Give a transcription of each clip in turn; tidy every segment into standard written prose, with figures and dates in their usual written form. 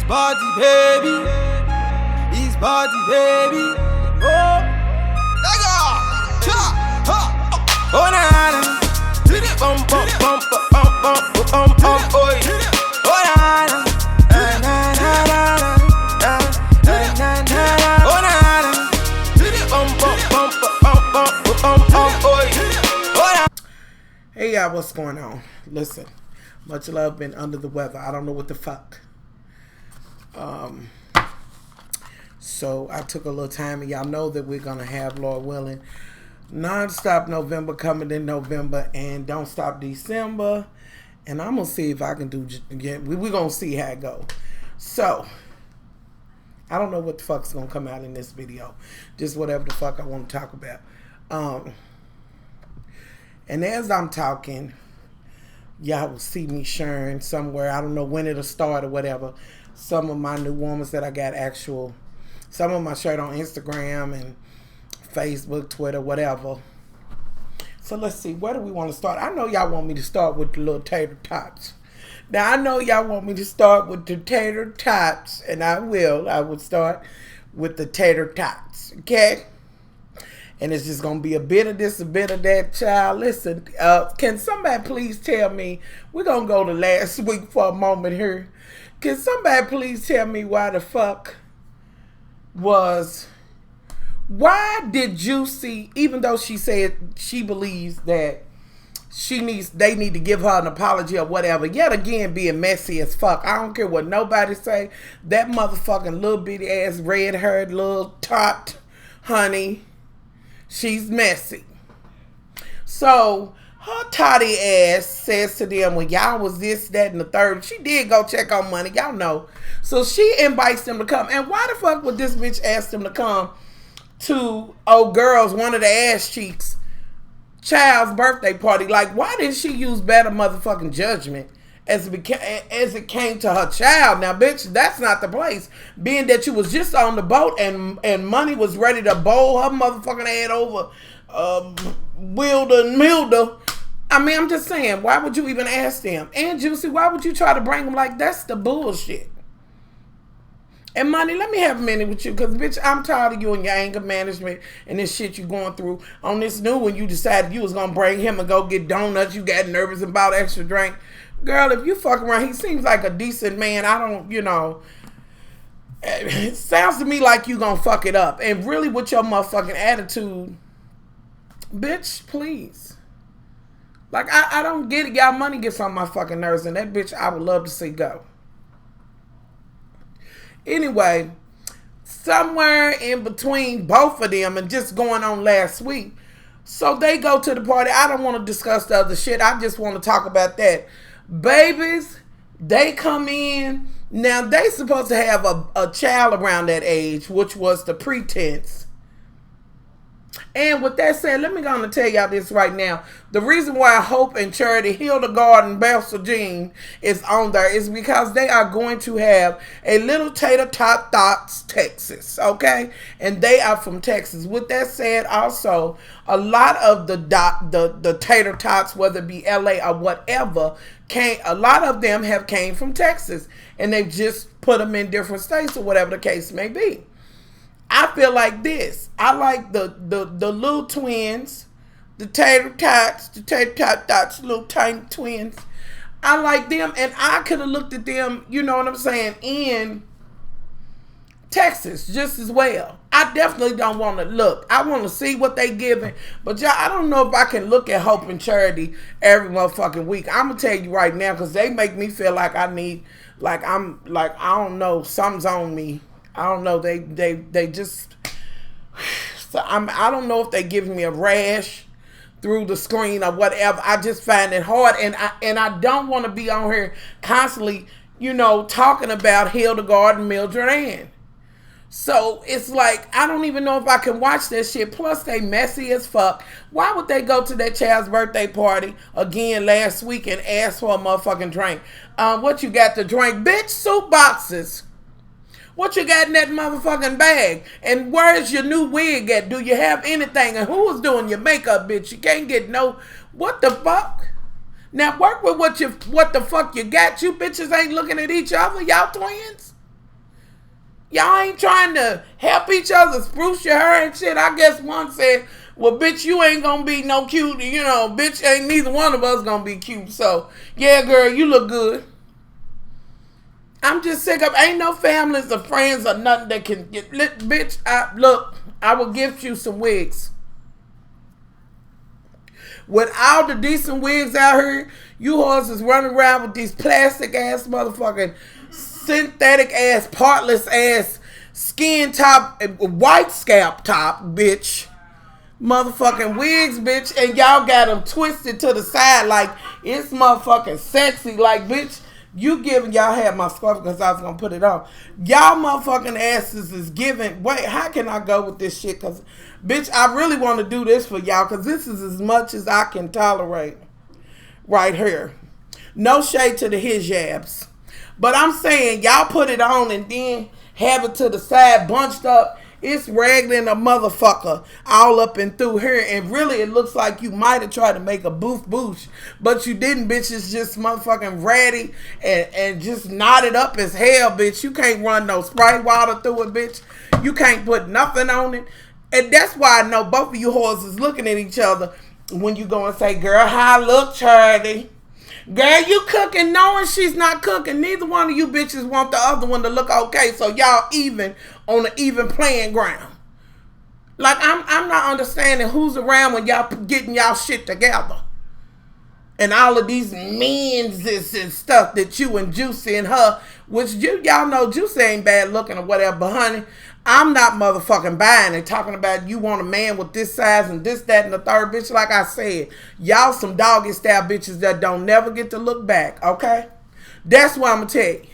party, baby. It's party, baby. Oh, Lega, cha, ha, oh na na, bum bum bum bum bum bum bum, oi, oh na na, na na na na na na, oh na na, bum bum bum bum bum bum bum, oi, oh na. Hey y'all, what's going on? Listen, much love, been under the weather. I don't know what the fuck. So I took a little time, and y'all know that we're gonna have, Lord willing, non-stop November coming in November, and don't stop December. And I'm gonna see if I can do again. We're gonna see how it go. So I don't know what the fuck's gonna come out in this video. Just whatever the fuck I want to talk about. And as I'm talking, y'all will see me sharing somewhere. I don't know when it'll start or whatever. Some of my new women that I got some of my shirt on Instagram and Facebook, Twitter, whatever. So let's see, where do we want to start? I know y'all want me to start with the little tater tots. Now I know y'all want me to start with the tater tots, and I will. I will start with the tater tots, okay? And it's just going to be a bit of this, a bit of that, child. Listen, can somebody please tell me, we're going to go to last week for a moment here. Can somebody please tell me why the fuck why did Juicy, even though she said she believes that they need to give her an apology or whatever, yet again being messy as fuck. I don't care what nobody say. That motherfucking little bitty ass red-haired little tot honey, she's messy. So her toddy ass says to them, when y'all was this, that, and the third, she did go check on money, y'all know. So she invites them to come. And why the fuck would this bitch ask them to come to old girls, one of the ass cheeks, child's birthday party? Like, why didn't she use better motherfucking judgment as it came to her child? Now, bitch, that's not the place. Being that you was just on the boat and money was ready to bowl her motherfucking head over Wilder and Milder. I mean, I'm just saying, why would you even ask them? And Juicy, why would you try to bring them? Like, that's the bullshit. And Money, let me have a minute with you, because, bitch, I'm tired of you and your anger management and this shit you going through. On this new one, you decided you was going to bring him and go get donuts. You got nervous about extra drink. Girl, if you fuck around, he seems like a decent man. I don't, it sounds to me like you going to fuck it up. And really with your motherfucking attitude, bitch, please. Like, I don't get it. Y'all Money gets on my fucking nerves, and that bitch I would love to see go. Anyway, somewhere in between both of them and just going on last week, so they go to the party. I don't want to discuss the other shit. I just want to talk about that. Babies, they come in. Now, they supposed to have a child around that age, which was the pretense. And with that said, let me go on and tell y'all this right now. The reason why Hope and Charity, Hildegard and Belsel Jean is on there is because they are going to have a little Tater Tot Thoughts, Texas, okay? And they are from Texas. With that said, also, a lot of the Tater Tots, whether it be LA or whatever, a lot of them have came from Texas. And they've just put them in different states or whatever the case may be. I feel like this. I like the little twins, the Tater Tots, little tiny twins. I like them, and I could have looked at them, you know what I'm saying, in Texas just as well. I definitely don't want to look. I want to see what they giving, but y'all, I don't know if I can look at Hope and Charity every motherfucking week. I'm gonna tell you right now, because they make me feel like I don't know, something's on me. I don't know. They just. So I don't know if they giving me a rash through the screen or whatever. I just find it hard, and I don't want to be on here constantly, talking about Hildegard and Mildred Ann. So it's like, I don't even know if I can watch that shit. Plus, they messy as fuck. Why would they go to that child's birthday party again last week and ask for a motherfucking drink? What you got to drink? Bitch, soup boxes. What you got in that motherfucking bag? And where's your new wig at? Do you have anything? And who was doing your makeup, bitch? You can't get no... What the fuck? Now work with what the fuck you got. You bitches ain't looking at each other. Y'all twins? Y'all ain't trying to help each other, spruce your hair and shit. I guess one said, well, bitch, you ain't gonna be no cute. You know, bitch, ain't neither one of us gonna be cute. So, yeah, girl, you look good. I'm just sick of, ain't no families or friends or nothing that can get, bitch, look, I will gift you some wigs. With all the decent wigs out here, you horses running around with these plastic ass motherfucking synthetic ass, partless ass, skin top, white scalp top, bitch. Motherfucking wigs, bitch. And y'all got them twisted to the side like it's motherfucking sexy. Like, bitch, you giving, y'all had my scarf because I was going to put it on. Y'all motherfucking asses is giving, wait, how can I go with this shit? Because, bitch, I really want to do this for y'all because this is as much as I can tolerate right here. No shade to the hijabs. But I'm saying, y'all put it on and then have it to the side, bunched up. It's ragging a motherfucker all up and through here. And really, it looks like you might have tried to make a boosh. But you didn't, bitch. It's just motherfucking ratty and just knotted up as hell, bitch. You can't run no spray water through it, bitch. You can't put nothing on it. And that's why I know both of you whores is looking at each other when you go and say, girl, how I look, Charlie? Girl, you cooking knowing she's not cooking. Neither one of you bitches want the other one to look okay. So y'all even on an even playing ground. Like, I'm not understanding who's around when y'all getting y'all shit together. And all of these men's and stuff that you and Juicy and her, which y'all know Juicy ain't bad looking or whatever, but honey, I'm not motherfucking buying it. Talking about you want a man with this size and this, that, and the third, bitch. Like I said, y'all some doggy style bitches that don't never get to look back, okay? That's what I'm going to tell you.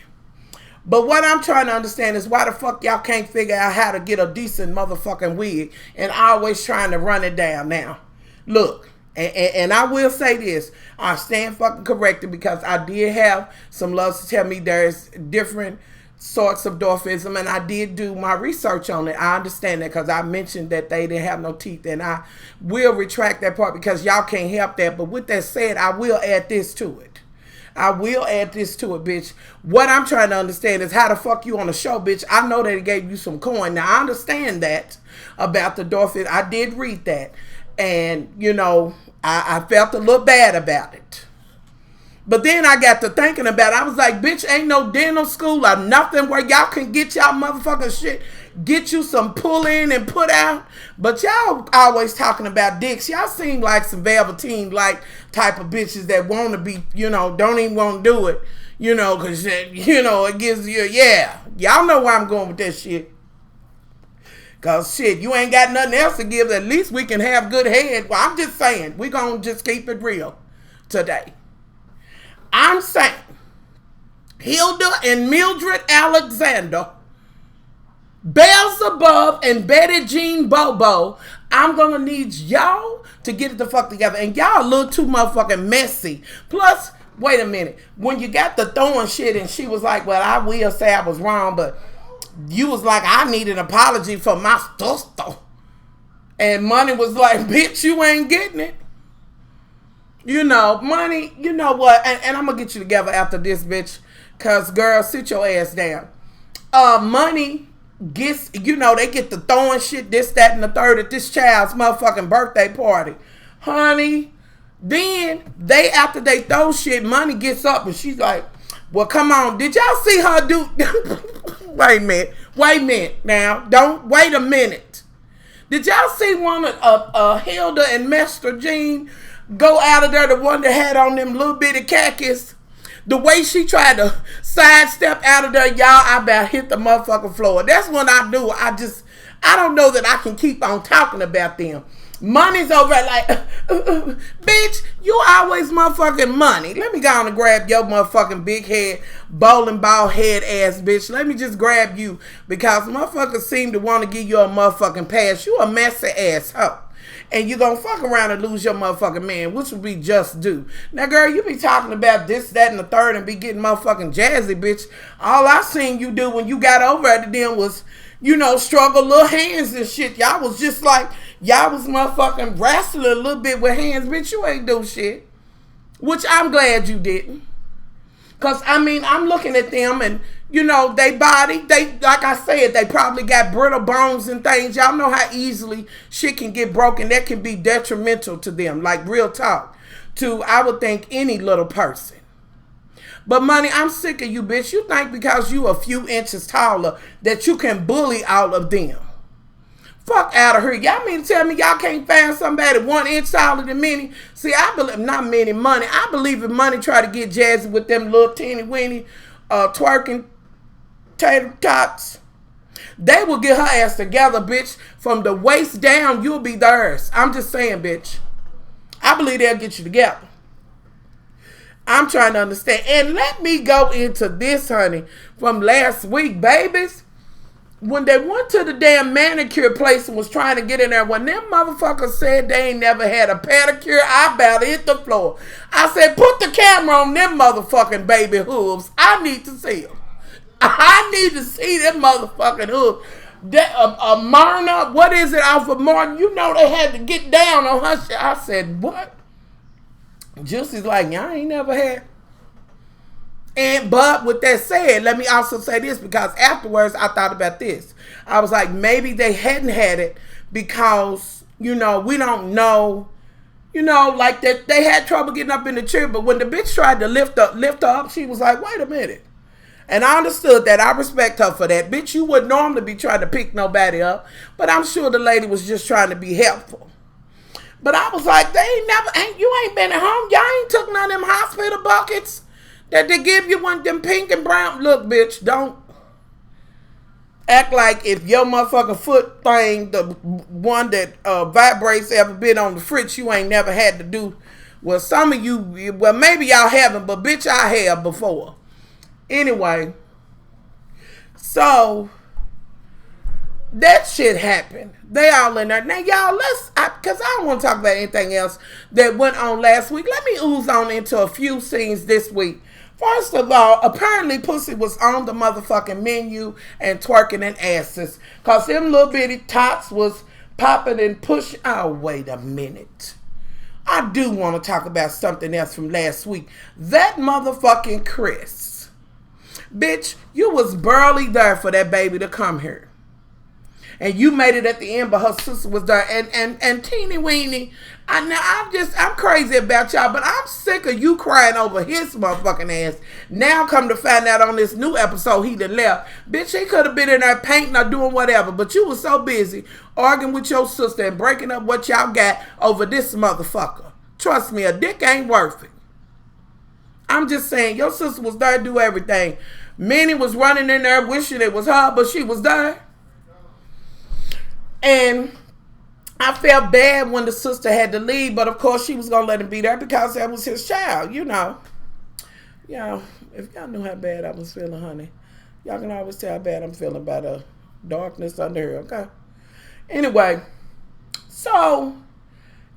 But what I'm trying to understand is why the fuck y'all can't figure out how to get a decent motherfucking wig and always trying to run it down now. Look, and I will say this. I stand fucking corrected because I did have some loves to tell me there's different sorts of dwarfism, and I did do my research on it. I understand that because I mentioned that they didn't have no teeth, and I will retract that part because y'all can't help that. But with that said, I will add this to it. I will add this to it, bitch. What I'm trying to understand is how the fuck you on the show, bitch. I know they gave you some coin. Now, I understand that about the dwarfism. I did read that, and, you know, I felt a little bad about it. But then I got to thinking about it. I was like, bitch, ain't no dental school or nothing where y'all can get y'all motherfucking shit. Get you some pull in and put out. But y'all always talking about dicks. Y'all seem like some Velveteen-like type of bitches that want to be, you know, don't even want to do it. You know, because, you know, it gives you, yeah. Y'all know where I'm going with that shit. Because, shit, you ain't got nothing else to give. At least we can have good head. Well, I'm just saying, we going to just keep it real today. I'm saying, Hilda and Mildred Alexander, Beelzebub and Betty Jean Bobo, I'm going to need y'all to get it the fuck together. And y'all a little too motherfucking messy. Plus, wait a minute. When you got the throwing shit and she was like, well, I will say I was wrong, but you was like, I need an apology for my stuff. And Money was like, bitch, you ain't getting it. You know, Money, you know what? And I'm going to get you together after this, bitch. Because, girl, sit your ass down. Money gets, you know, they get the throwing shit, this, that, and the third at this child's motherfucking birthday party. Honey, then they, after they throw shit, Money gets up and she's like, well, come on. Did y'all see her do? Wait a minute now. Don't, wait a minute. Did y'all see one of Hilda and Master Jean go out of there, the one that had on them little bitty khakis? The way she tried to sidestep out of there, y'all, I about hit the motherfucking floor. That's what I do. I don't know that I can keep on talking about them. Money's over there like, bitch, you always motherfucking Money. Let me go on and grab your motherfucking big head, bowling ball head ass bitch. Let me just grab you because motherfuckers seem to want to give you a motherfucking pass. You a messy ass hoe. And you gonna fuck around and lose your motherfucking man, which would be just due. Now, girl, you be talking about this, that, and the third and be getting motherfucking jazzy, bitch. All I seen you do when you got over at the den was, you know, struggle little hands and shit. Y'all was just like, y'all was motherfucking wrestling a little bit with hands, bitch. You ain't do shit. Which I'm glad you didn't. Because, I mean, I'm looking at them and, you know, they body, they, like I said, they probably got brittle bones and things. Y'all know how easily shit can get broken. That can be detrimental to them, like real talk, to, I would think, any little person. But, money, I'm sick of you, bitch. You think because you a few inches taller that you can bully all of them. Fuck out of here. Y'all mean to tell me y'all can't find somebody 1 inch taller than Minnie? See, I believe, not Minnie, Money. I believe if Money try to get jazzy with them little teeny weeny twerking tater tots, they will get her ass together, bitch. From the waist down, you'll be theirs. I'm just saying, bitch. I believe they'll get you together. I'm trying to understand. And let me go into this, honey, from last week, babies. When they went to the damn manicure place and was trying to get in there, when them motherfuckers said they ain't never had a pedicure, I about hit the floor. I said, put the camera on them motherfucking baby hooves. I need to see them. I need to see them motherfucking hooves. Myrna, what is it off of Martin? You know they had to get down on her shit. I said, what? Juicy's like, y'all ain't never had. But with that said, let me also say this, because afterwards I thought about this. I was like, maybe they hadn't had it because, you know, we don't know, you know, like that they had trouble getting up in the chair. But when the bitch tried to lift her up, she was like, wait a minute. And I understood that. I respect her for that. Bitch, you would normally be trying to pick nobody up. But I'm sure the lady was just trying to be helpful. But I was like, you ain't been at home. Y'all ain't took none of them hospital buckets that they give you one, them pink and brown. Look, bitch, don't act like if your motherfucking foot thing, the one that vibrates, ever been on the fritz, you ain't never had to do. Well, some of you, well, maybe y'all haven't, but bitch, I have before. Anyway, so that shit happened. They all in there. Now, y'all, because I don't want to talk about anything else that went on last week. Let me ooze on into a few scenes this week. First of all, apparently pussy was on the motherfucking menu and twerking and asses. Because them little bitty tots was popping and pushing. Oh, wait a minute. I do want to talk about something else from last week. That motherfucking Chris. Bitch, you was barely there for that baby to come here. And you made it at the end, but her sister was there. And teeny weeny. I'm crazy about y'all, but I'm sick of you crying over his motherfucking ass. Now come to find out on this new episode he done left. Bitch, he could have been in there painting or doing whatever, but you was so busy arguing with your sister and breaking up what y'all got over this motherfucker. Trust me, a dick ain't worth it. I'm just saying, your sister was there to do everything. Minnie was running in there wishing it was her, but she was there. And I felt bad when the sister had to leave, but of course she was going to let him be there because that was his child, you know. Y'all, if y'all knew how bad I was feeling, honey, y'all can always tell how bad I'm feeling by the darkness under here, okay? Anyway, so,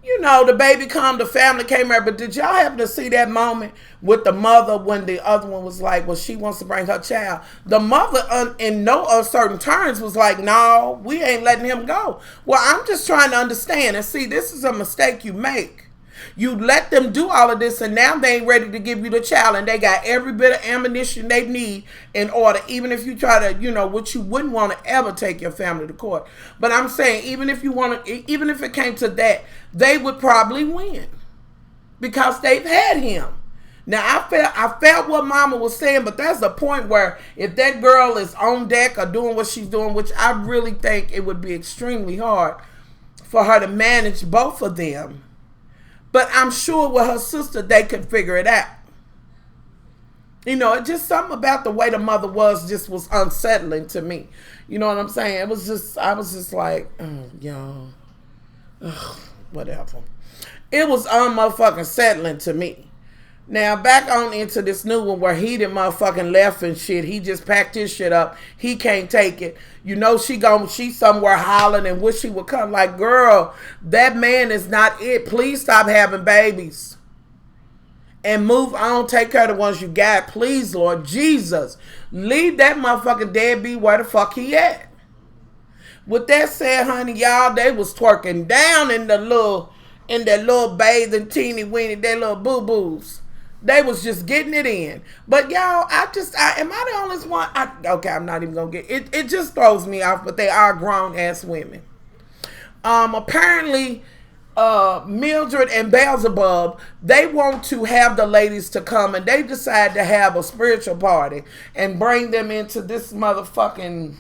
you know, the baby come, the family came here, but did y'all happen to see that moment with the mother when the other one was like, well, she wants to bring her child? The mother, in no uncertain terms, was like, no, we ain't letting him go. Well, I'm just trying to understand, and see, this is a mistake you make. You let them do all of this, and now they ain't ready to give you the child, and they got every bit of ammunition they need in order, even if you try to, you know, which you wouldn't want to ever take your family to court. But I'm saying, even if it came to that, they would probably win because they've had him. Now, I felt what Mama was saying, but there's a point where if that girl is on deck or doing what she's doing, which I really think it would be extremely hard for her to manage both of them. But I'm sure with her sister, they could figure it out. You know, it just something about the way the mother was just was unsettling to me. You know what I'm saying? I was just like, oh, whatever. It was unmotherfucking settling to me. Now, back on into this new one where he done motherfucking left and shit. He just packed his shit up. He can't take it. You know she's somewhere hollering and wish he would come. Like, girl, that man is not it. Please stop having babies. And move on. Take care of the ones you got. Please, Lord Jesus. Leave that motherfucking deadbeat where the fuck he at. With that said, honey, y'all, they was twerking down in that little bathing teeny weeny, their little boo-boos. They was just getting it in. But y'all, am I the only one? Okay, I'm not even gonna get it. It just throws me off, but they are grown ass women. Apparently, Mildred and Beelzebub, they want to have the ladies to come, and they decide to have a spiritual party and bring them into this motherfucking.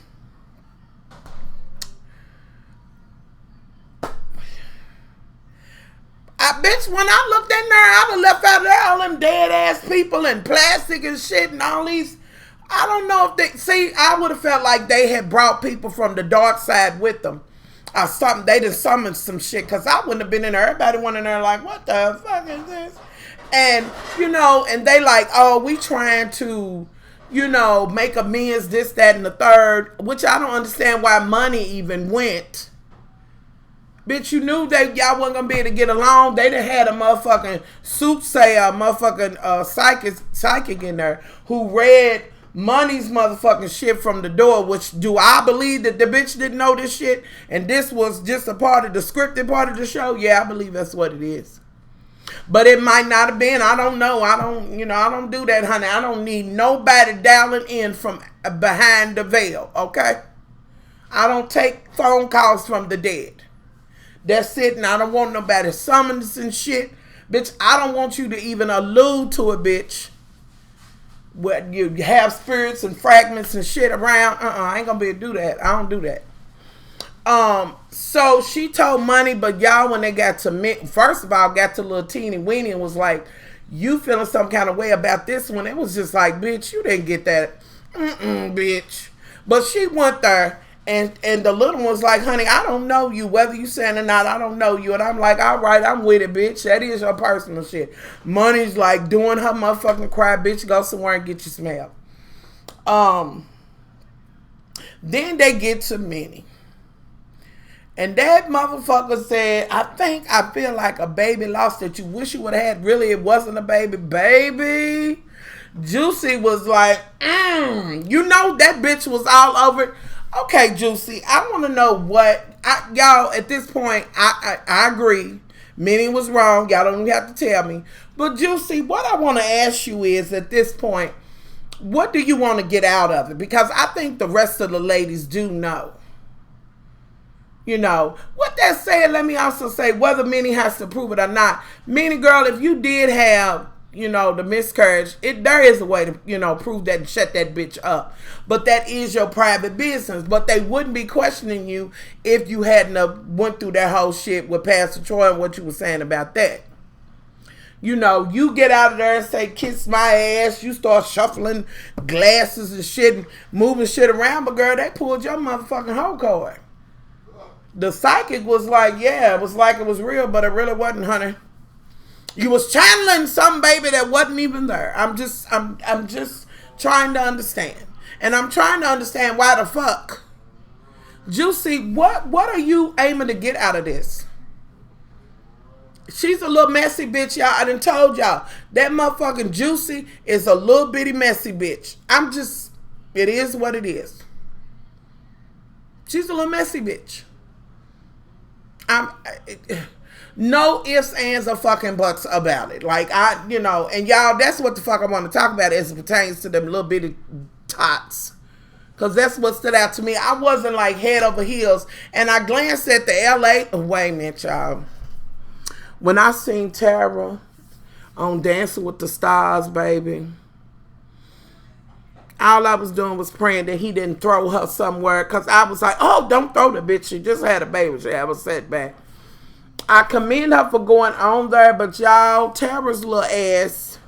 Bitch, when I looked in there, I would have left out there all them dead ass people and plastic and shit and all these. I don't know if they see. I would have felt like they had brought people from the dark side with them. Or something. They done summoned some shit, because I wouldn't have been in there. Everybody went in there like, what the fuck is this? And, and they like, oh, we trying to, make amends, this, that, and the third, which I don't understand why money even went. Bitch, you knew that y'all wasn't going to be able to get along. They done had a motherfucking soothsayer, motherfucking psychic in there who read Money's motherfucking shit from the door, which do I believe that the bitch didn't know this shit and this was just a part of the scripted part of the show? Yeah, I believe that's what it is. But it might not have been. I don't know. I don't do that, honey. I don't need nobody dialing in from behind the veil, okay? I don't take phone calls from the dead. That's it, and I don't want nobody summons and shit. Bitch, I don't want you to even allude to it, bitch. What you have spirits and fragments and shit around. I ain't gonna be able to do that. I don't do that. So she told Money, but y'all, when they got to me, first of all, got to little teeny weeny and was like, you feeling some kind of way about this one? It was just like, bitch, you didn't get that. Bitch. But she went there, and the little one was like, honey, I don't know you, whether you saying or not, I don't know you. And I'm like, all right, I'm with it, bitch. That is your personal shit. Money's like doing her motherfucking cry, bitch, go somewhere and get your smell. Then they get to Minnie. And that motherfucker said, I feel like a baby lost that you wish you would have had. Really, it wasn't a baby. Baby. Juicy was like, that bitch was all over it. Okay, Juicy, I want to know y'all, at this point, I agree. Minnie was wrong. Y'all don't even have to tell me. But Juicy, what I want to ask you is, at this point, what do you want to get out of it? Because I think the rest of the ladies do know. What that said, let me also say, whether Minnie has to prove it or not. Minnie, girl, if you did have, the miscarriage, there is a way to, prove that and shut that bitch up. But that is your private business. But they wouldn't be questioning you if you hadn't went through that whole shit with Pastor Troy and what you were saying about that. You get out of there and say, kiss my ass. You start shuffling glasses and shit and moving shit around. But girl, they pulled your motherfucking whole card. The psychic was like, yeah, it was like it was real, but it really wasn't, honey. You was channeling some baby that wasn't even there. I'm just trying to understand. And I'm trying to understand why the fuck. Juicy, what are you aiming to get out of this? She's a little messy bitch, y'all. I done told y'all. That motherfucking Juicy is a little bitty messy bitch. It is what it is. She's a little messy bitch. No ifs, ands, or fucking buts about it. Like, and y'all, that's what the fuck I want to talk about as it pertains to them little bitty tots. Because that's what stood out to me. I wasn't like head over heels. And I glanced at the LA. Wait a minute, y'all. When I seen Tara on Dancing with the Stars, baby, all I was doing was praying that he didn't throw her somewhere. Because I was like, oh, don't throw the bitch. She just had a baby. She had a setback. I commend her for going on there. But y'all, Tara's little ass,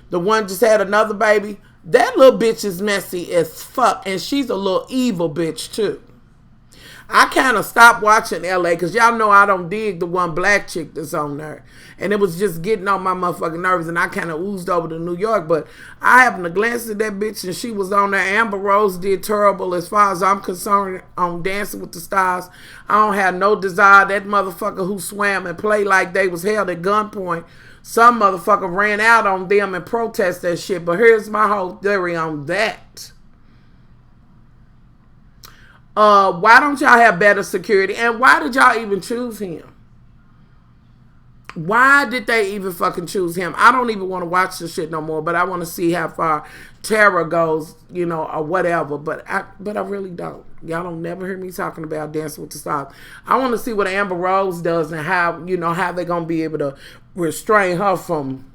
the one just had another baby, that little bitch is messy as fuck. And she's a little evil bitch too. I kind of stopped watching LA because y'all know I don't dig the one black chick that's on there. And it was just getting on my motherfucking nerves, and I kind of oozed over to New York. But I happened to glance at that bitch, and she was on there. Amber Rose did terrible as far as I'm concerned on Dancing with the Stars. I don't have no desire. That motherfucker who swam and played like they was held at gunpoint, some motherfucker ran out on them and protest that shit. But here's my whole theory on that. Why don't y'all have better security? And why did y'all even choose him? Why did they even fucking choose him? I don't even want to watch this shit no more, but I want to see how far Tara goes, you know, or whatever. But I really don't. Y'all don't never hear me talking about Dancing with the Stars. I want to see what Amber Rose does and how, you know, how they gonna be able to restrain her from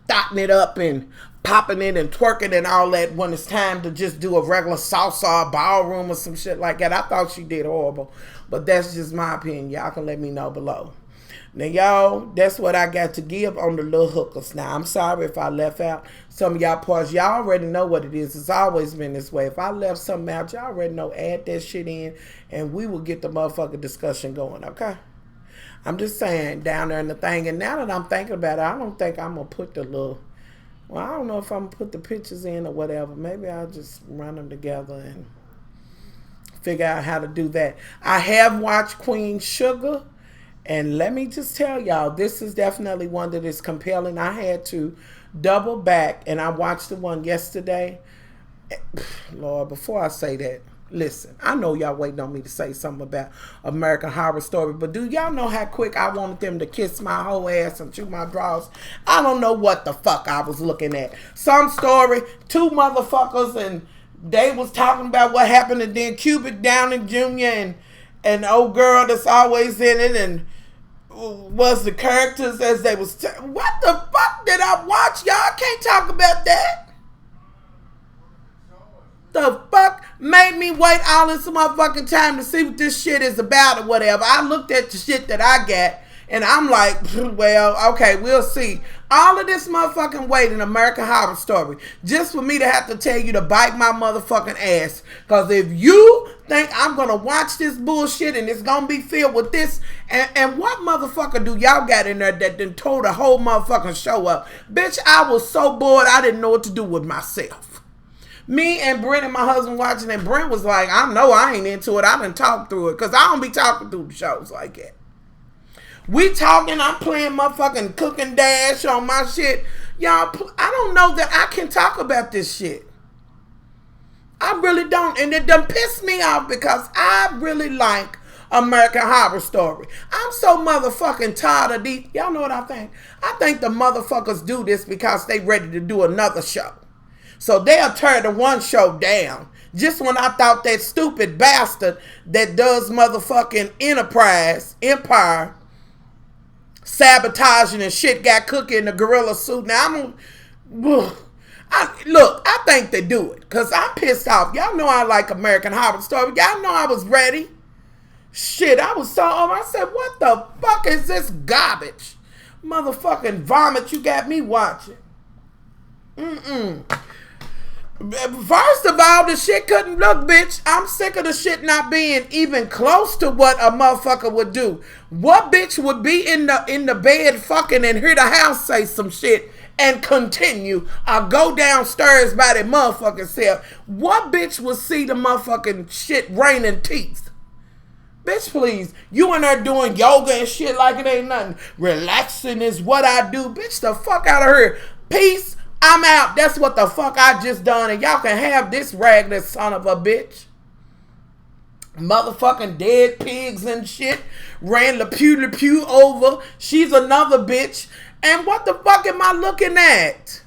thotting it up and popping it and twerking and all that when it's time to just do a regular salsa or ballroom or some shit like that. I thought she did horrible, but that's just my opinion. Y'all can let me know below. Now, y'all, that's what I got to give on the little hookers. Now, I'm sorry if I left out some of y'all parts. Y'all already know what it is. It's always been this way. If I left something out, y'all already know. Add that shit in, and we will get the motherfucking discussion going, okay? I'm just saying, down there in the thing. And now that I'm thinking about it, I don't think I'm going to put the little... Well, I don't know if I'm going to put the pictures in or whatever. Maybe I'll just run them together and figure out how to do that. I have watched Queen Sugar. And let me just tell y'all, this is definitely one that is compelling. I had to double back, and I watched the one yesterday. Lord, before I say that, listen, I know y'all waiting on me to say something about American Horror Story, but do y'all know how quick I wanted them to kiss my whole ass and chew my drawers? I don't know what the fuck I was looking at. Some story, two motherfuckers, and they was talking about what happened, and then Cubic Downing Jr. and old girl that's always in it, and was the characters as they was. What the fuck did I watch? Y'all can't talk about that. The fuck made me wait all this motherfucking time to see what this shit is about or whatever. I looked at the shit that I got, and I'm like, well, okay, we'll see. All of this motherfucking wait in American Horror Story just for me to have to tell you to bite my motherfucking ass. Because if you think I'm going to watch this bullshit and it's going to be filled with this, and what motherfucker do y'all got in there that done tore the whole motherfucking show up? Bitch, I was so bored I didn't know what to do with myself. Me and Brent and my husband watching, and Brent was like, I know I ain't into it. I done talked through it because I don't be talking through the shows like that. We talking, I'm playing motherfucking Cooking Dash on my shit. Y'all, I don't know that I can talk about this shit. I really don't. And it done pissed me off because I really like American Horror Story. I'm so motherfucking tired of these. Y'all know what I think? I think the motherfuckers do this because they ready to do another show. So they'll tear the one show down. Just when I thought that stupid bastard that does motherfucking Empire, sabotaging and shit got Cookie in the gorilla suit. Now I think they do it because I'm pissed off. Y'all know I like American Horror Story. Y'all know I was ready. Shit, I was so over. I said, what the fuck is this garbage? Motherfucking vomit you got me watching. First of all, the shit couldn't look, bitch. I'm sick of the shit not being even close to what a motherfucker would do. What bitch would be in the bed fucking and hear the house say some shit and continue or go downstairs by their motherfucking self? What bitch would see the motherfucking shit raining teeth? Bitch, please. You in there doing yoga and shit like it ain't nothing. Relaxing is what I do. Bitch, the fuck out of here. Peace. I'm out. That's what the fuck I just done. And y'all can have this ragged son of a bitch. Motherfucking dead pigs and shit. Ran Le Pew over. She's another bitch. And what the fuck am I looking at?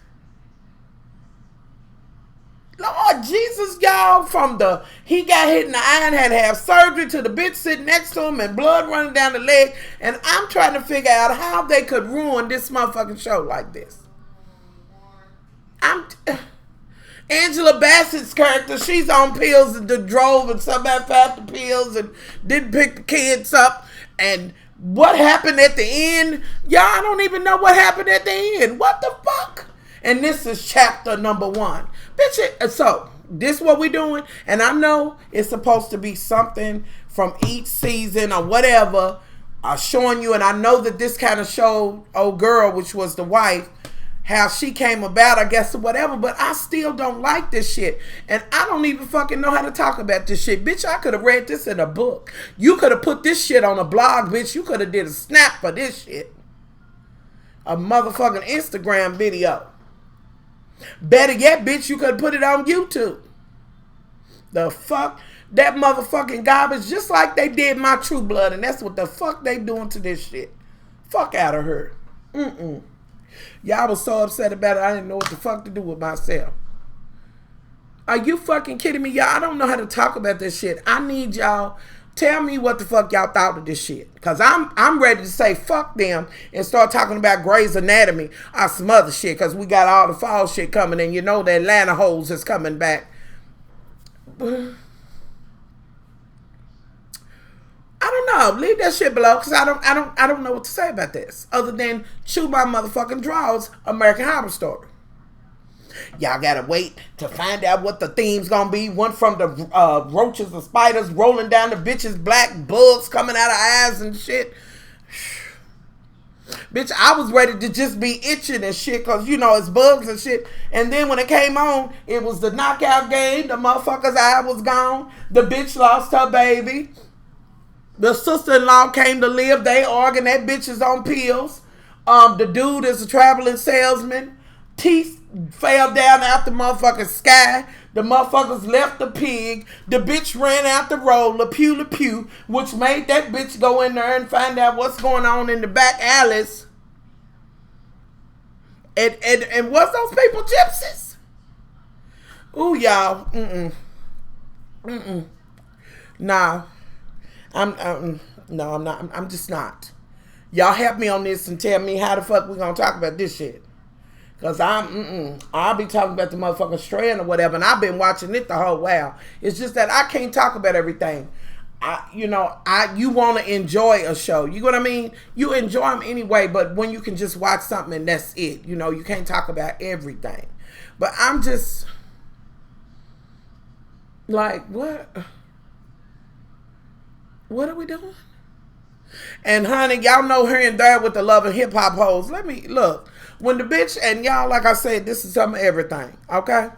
Lord Jesus, y'all, he got hit in the eye and had to have surgery, to the bitch sitting next to him and blood running down the leg. And I'm trying to figure out how they could ruin this motherfucking show like this. Angela Bassett's character, she's on pills and drove and somebody found the pills and didn't pick the kids up. And what happened at the end? Y'all, I don't even know what happened at the end. What the fuck? And this is chapter number 1. Bitch, so this what we doing? And I know it's supposed to be something from each season or whatever showing you. And I know that this kind of showed old girl, which was the wife, how she came about, I guess, or whatever, but I still don't like this shit. And I don't even fucking know how to talk about this shit. Bitch, I could have read this in a book. You could have put this shit on a blog, bitch. You could have did a snap for this shit. A motherfucking Instagram video. Better yet, bitch, you could have put it on YouTube. The fuck? That motherfucking garbage, just like they did my True Blood, and that's what the fuck they doing to this shit. Fuck out of her. Y'all was so upset about it, I didn't know what the fuck to do with myself. Are you fucking kidding me? Y'all, I don't know how to talk about this shit. I need y'all, tell me what the fuck y'all thought of this shit. Because I'm ready to say fuck them and start talking about Grey's Anatomy or some other shit. Because we got all the fall shit coming and you know the Atlanta hoes is coming back. I don't know. Leave that shit below because I don't know what to say about this. Other than chew my motherfucking drawers, American Horror Story. Y'all gotta wait to find out what the theme's gonna be. One from the roaches and spiders rolling down the bitches, black bugs coming out of eyes and shit. Bitch, I was ready to just be itching and shit because, you know, it's bugs and shit. And then when it came on, it was the knockout game. The motherfucker's eye was gone. The bitch lost her baby. The sister-in-law came to live. They arguing. That bitch is on pills. The dude is a traveling salesman. Teeth fell down out the motherfucking sky. The motherfuckers left the pig. The bitch ran out the road, la pew, which made that bitch go in there and find out what's going on in the back alleys. And what's those people, gypsies? Ooh, y'all. Nah. No, I'm not. I'm just not. Y'all help me on this and tell me how the fuck we gonna talk about this shit. Cause I'll be talking about the motherfucking strand or whatever, and I've been watching it the whole while. It's just that I can't talk about everything. You want to enjoy a show. You know what I mean? You enjoy them anyway, but when you can just watch something and that's it. You know, you can't talk about everything. But I'm just like, what? What are we doing? And honey, y'all know her and there with the love and hip hop hoes. Let me look. When the bitch, and y'all, like I said, this is some of everything, okay?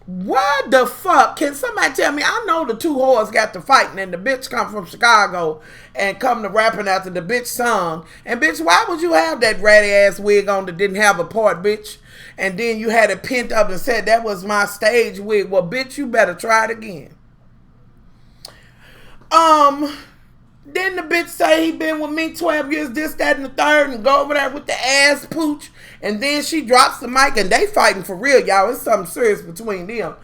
Why the fuck? Can somebody tell me? I know the two whores got to fighting and the bitch come from Chicago and come to rapping after the bitch song. And bitch, why would you have that ratty ass wig on that didn't have a part, bitch? And then you had it pinned up and said that was my stage wig. Well, bitch, you better try it again. Then the bitch say he been with me 12 years, this, that, and the third, and go over there with the ass pooch. And then she drops the mic, and they fighting for real, y'all. It's something serious between them.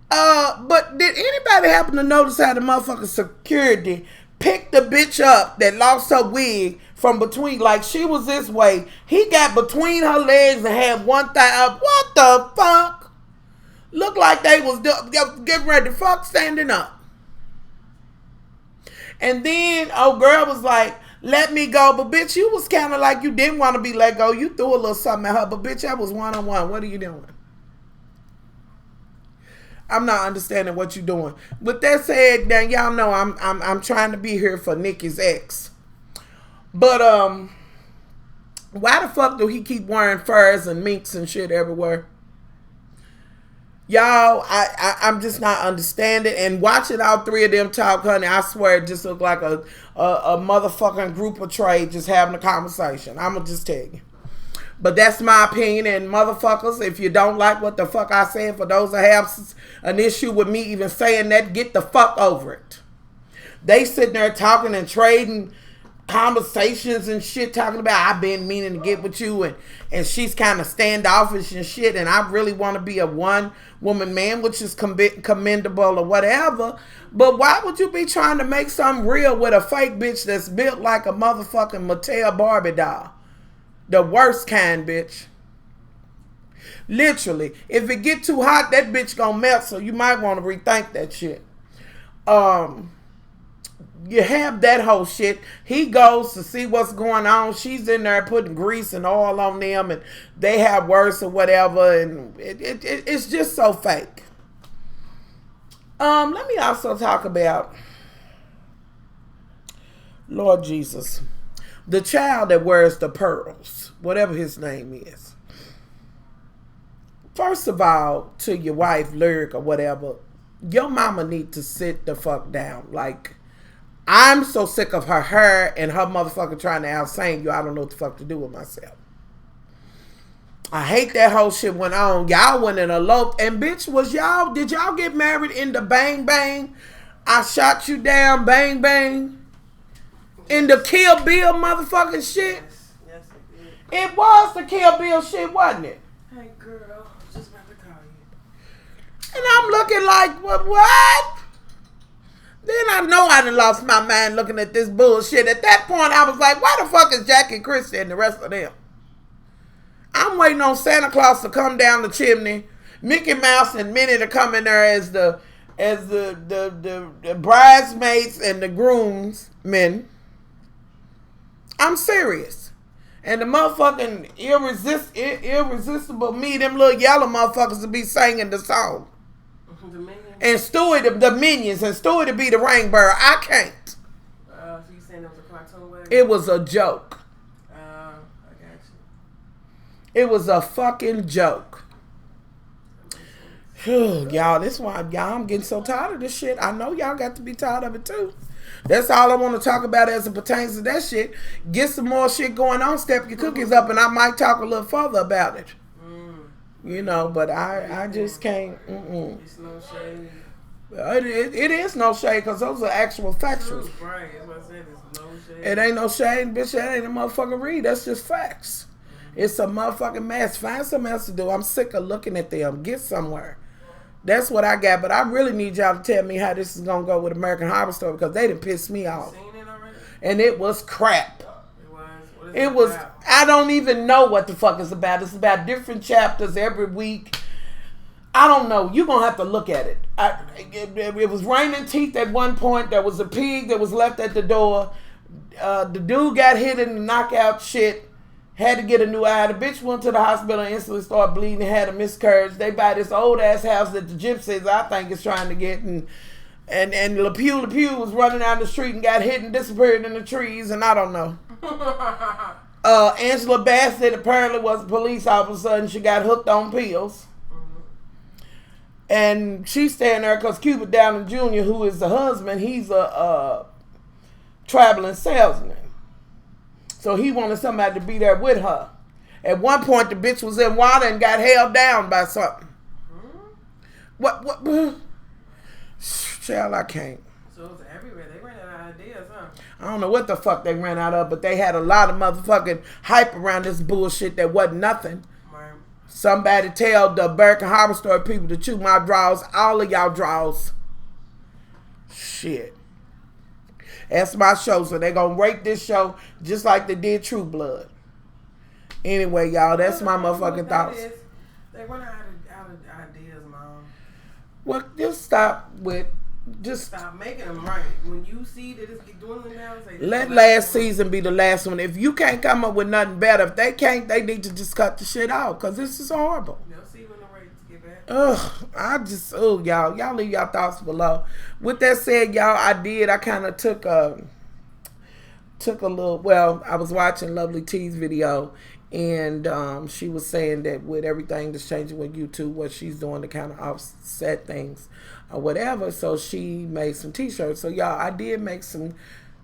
But did anybody happen to notice how the motherfucking security picked the bitch up that lost her wig from between, like she was this way. He got between her legs and had one thigh up. What the fuck? Looked like they was getting ready to fuck standing up. And then old girl was like, let me go. But bitch, you was kind of like you didn't want to be let go. You threw a little something at her. But bitch, that was one-on-one. What are you doing? I'm not understanding what you're doing. With that said, now y'all know I'm trying to be here for Nikki's ex. But why the fuck do he keep wearing furs and minks and shit everywhere? Y'all, I'm just not understanding. And watching all three of them talk, honey, I swear it just looked like a motherfucking group of trade just having a conversation. I'm going to just tell you. But that's my opinion. And motherfuckers, if you don't like what the fuck I said, for those that have an issue with me even saying that, get the fuck over it. They sitting there talking and trading conversations and shit, talking about I've been meaning to get with you, and she's kind of standoffish and shit, and I really want to be a one-woman man, which is commendable or whatever. But why would you be trying to make something real with a fake bitch that's built like a motherfucking Mattel Barbie doll? The worst kind, bitch. Literally, if it get too hot, that bitch gonna melt, so you might want to rethink that shit. You have that whole shit. He goes to see what's going on. She's in there putting grease and oil on them, and they have worse or whatever, and it's just so fake. Let me also talk about Lord Jesus, the child that wears the pearls, whatever his name is. First of all, to your wife, Lyric or whatever, your mama need to sit the fuck down. Like, I'm so sick of her hair and her motherfucker trying to outsing you. I don't know what the fuck to do with myself. I hate that whole shit went on. Y'all went and eloped. And bitch, did y'all get married in the bang bang? I shot you down, bang bang. In the Kill Bill motherfucking shit. Yes, it did. It was the Kill Bill shit, wasn't it? Hey, girl, just about to call you. And I'm looking like, what? Then I know I done lost my mind looking at this bullshit. At that point, I was like, why the fuck is Jackie Christie and the rest of them? I'm waiting on Santa Claus to come down the chimney, Mickey Mouse and Minnie to come in there as the bridesmaids and the groomsmen. I'm serious. And the motherfucking irresistible me, them little yellow motherfuckers to be singing the song. The Minions? And Stewie, the Minions, and Stewie to be the Rainbird. I can't. So you saying it was a cartoon wagon? It was a joke. I got you. It was a fucking joke. Y'all, this why y'all, I'm getting so tired of this shit. I know y'all got to be tired of it too. That's all I want to talk about as it pertains to that shit. Get some more shit going on. Step your cookies up, and I might talk a little further about it. You know, but I just can't. It's no shade. It is no shade because those are actual factuals. Right, that's what I said. It's no shade. It ain't no shade, bitch. That ain't a motherfucking read. That's just facts. It's a motherfucking mess. Find something else to do. I'm sick of looking at them. Get somewhere. That's what I got. But I really need y'all to tell me how this is going to go with American Horror Story because they done pissed me off. Seen it already? And it was crap. It was. I don't even know what the fuck it's about. It's about different chapters every week. I don't know. You're going to have to look at it. It was raining teeth at one point. There was a pig that was left at the door. The dude got hit in the knockout shit. Had to get a new eye. The bitch went to the hospital and instantly started bleeding. Had a miscarriage. They buy this old ass house that the gypsies, I think, is trying to get. And Le Pew was running down the street and got hit and disappeared in the trees. And I don't know. Angela Bassett apparently was a police officer and she got hooked on pills. And she's staying there because Cuba Downing Jr., who is the husband, he's a traveling salesman. So he wanted somebody to be there with her. At one point, the bitch was in water and got held down by something. What? Child, I can't. So it was everywhere. They ran out of ideas, huh? I don't know what the fuck they ran out of, but they had a lot of motherfucking hype around this bullshit that wasn't nothing. Right. Somebody tell the American Horror Story people to chew my draws, all of y'all draws. Shit. That's my show, so they gonna rate this show just like they did True Blood. Anyway, y'all, that's my motherfucking thoughts. They run out of ideas, Mom. Well, just stop with... Just stop making them right. When you see that it's dwindling down, say, let last season be the last one. If you can't come up with nothing better, if they can't, they need to just cut the shit out because this is horrible. They'll see when the ratings get back. Y'all leave y'all thoughts below. With that said, y'all, I kind of took a little. Well, I was watching Lovely T's video. And she was saying that with everything that's changing with YouTube, what she's doing to kind of offset things or whatever. So she made some t-shirts. So y'all, I did make some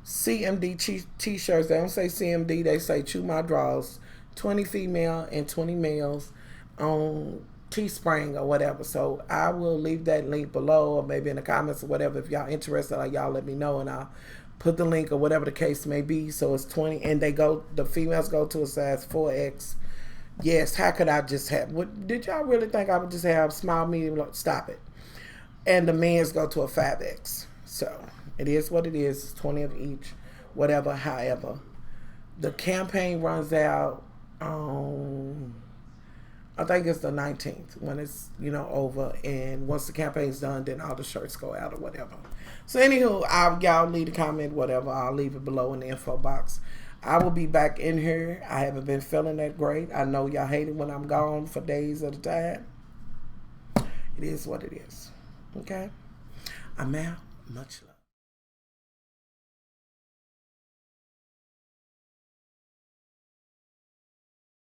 CMD t-shirts. They don't say CMD, they say Chew My Draws. 20 female and 20 males on Teespring or whatever. So I will leave that link below or maybe in the comments or whatever. If y'all interested, y'all let me know and I'll put the link or whatever the case may be. So it's 20 and the females go to a size 4X. Yes, how could I just have, did y'all really think I would just have small, medium, stop it. And the men's go to a 5X. So it is what it is, 20 of each, whatever, however. The campaign runs out on, I think it's the 19th when it's, over. And once the campaign's done, then all the shirts go out or whatever. So anywho, y'all leave a comment, whatever. I'll leave it below in the info box. I will be back in here. I haven't been feeling that great. I know y'all hate it when I'm gone for days at a time. It is what it is. Okay? I'm out. Much love.